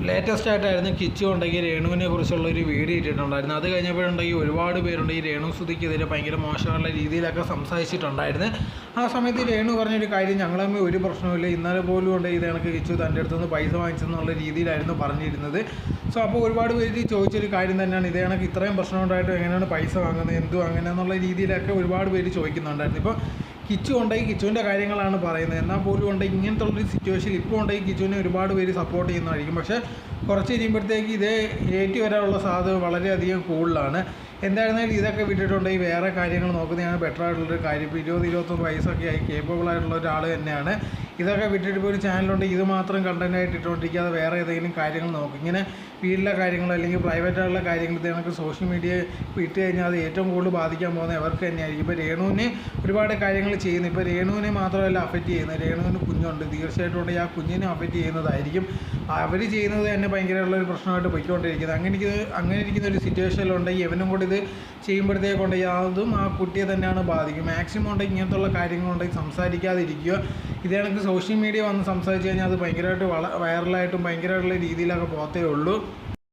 Latest ആയിട്ടായിരുന്നു കിച്ചു ഉണ്ടെങ്കിൽ രേണുവിനെ കുറിച്ചുള്ള ഒരു വീഡിയോ ഇട്ടിട്ടുണ്ടായിരുന്നു. അത് കഴിഞ്ഞപ്പോഴുണ്ടെങ്കിൽ ഒരുപാട് പേരുണ്ട് ഈ രേണു സുധിക്കെതിരെ ഭയങ്കര മോശമുള്ള രീതിയിലൊക്കെ സംസാരിച്ചിട്ടുണ്ടായിരുന്നു. ആ സമയത്ത് രേണു പറഞ്ഞൊരു കാര്യം, ഞങ്ങളമ്മ ഒരു പ്രശ്നമില്ല, ഇന്നലെ പോലും ഉണ്ട് ഇത് കണക്ക് കിച്ചു തൻ്റെ അടുത്തുനിന്ന് പൈസ വാങ്ങിച്ചെന്നുള്ള രീതിയിലായിരുന്നു പറഞ്ഞിരുന്നത്. സോ അപ്പോൾ ഒരുപാട് പേര് ചോദിച്ചൊരു കാര്യം തന്നെയാണ്, ഇതേ കണക്ക് ഇത്രയും പ്രശ്നം ഉണ്ടായിട്ടും എങ്ങനെയാണ് പൈസ വാങ്ങുന്നത്, എന്തും അങ്ങനെ എന്നുള്ള രീതിയിലൊക്കെ ഒരുപാട് പേര് ചോദിക്കുന്നുണ്ടായിരുന്നു. ഇപ്പോൾ കിച്ചു ഉണ്ടെങ്കിൽ കിച്ചുവിൻ്റെ കാര്യങ്ങളാണ് പറയുന്നത്. എന്നാൽ പോലും ഉണ്ടെങ്കിൽ ഇങ്ങനത്തെ ഉള്ളൊരു സിറ്റുവേഷനിൽ ഇപ്പോൾ ഉണ്ടെങ്കിൽ കിച്ചുവിനെ ഒരുപാട് പേര് സപ്പോർട്ട് ചെയ്യുന്നതായിരിക്കും. പക്ഷേ കുറച്ച് കഴിയുമ്പോഴത്തേക്ക് ഇതേ ഏറ്റി വരാനുള്ള സാധ്യത വളരെയധികം കൂടുതലാണ്. എന്തായിരുന്നാലും ഇതൊക്കെ വിട്ടിട്ടുണ്ടെങ്കിൽ വേറെ കാര്യങ്ങൾ നോക്കുന്നതാണ് ബെറ്റർ ആയിട്ടുള്ളൊരു കാര്യം. ഇപ്പോൾ 20-21 വയസ്സൊക്കെ ആയി കേപ്പബിൾ ആയിട്ടുള്ള ഒരാൾ തന്നെയാണ്. ഇതൊക്കെ വിട്ടിട്ട് ഇപ്പോൾ ഒരു ചാനലുണ്ട്, ഇത് മാത്രം കണ്ടൻറ്റായിട്ട് ഇട്ടുകൊണ്ടിരിക്കാതെ വേറെ ഏതെങ്കിലും കാര്യങ്ങൾ നോക്കും. ഇങ്ങനെ വീട്ടിലെ കാര്യങ്ങൾ അല്ലെങ്കിൽ പ്രൈവറ്റ് ആയിട്ടുള്ള കാര്യങ്ങൾ ഇത് നമുക്ക് സോഷ്യൽ മീഡിയ ഇട്ട് കഴിഞ്ഞാൽ അത് ഏറ്റവും കൂടുതൽ ബാധിക്കാൻ പോകുന്നത് അവർക്ക് തന്നെയായിരിക്കും. ഇപ്പോൾ രേണുവിന് ഒരുപാട് കാര്യങ്ങൾ ചെയ്യുന്നു. ഇപ്പോൾ രേണുവിനെ മാത്രമല്ല അഫക്റ്റ് ചെയ്യുന്നത്, രേണുവിന് കുഞ്ഞുണ്ട്, തീർച്ചയായിട്ടും ഉണ്ടെങ്കിൽ ആ കുഞ്ഞിനെ അഫക്റ്റ് ചെയ്യുന്നതായിരിക്കും. അവർ ചെയ്യുന്നത് തന്നെ ഭയങ്കരമുള്ളൊരു പ്രശ്നമായിട്ട് പോയിക്കൊണ്ടിരിക്കുന്നത്. അങ്ങനെ ഇരിക്കുന്ന ഒരു സിറ്റുവേഷനിലുണ്ടെങ്കിൽ ഇവനും കൂടി ഇത് ചെയ്യുമ്പോഴത്തേക്കുണ്ടെങ്കിൽ അതും ആ കുട്ടിയെ തന്നെയാണ് ബാധിക്കും. മാക്സിമം ഉണ്ടെങ്കിൽ ഇങ്ങനത്തുള്ള കാര്യങ്ങളുണ്ടെങ്കിൽ സംസാരിക്കാതിരിക്കുക. ഇതേ കണക്ക് സോഷ്യൽ മീഡിയ വന്ന് സംസാരിച്ച് കഴിഞ്ഞാൽ അത് ഭയങ്കരമായിട്ട് വൈറലായിട്ടും ഭയങ്കരമായിട്ടുള്ള രീതിയിലൊക്കെ പോകത്തേ ഉള്ളൂ.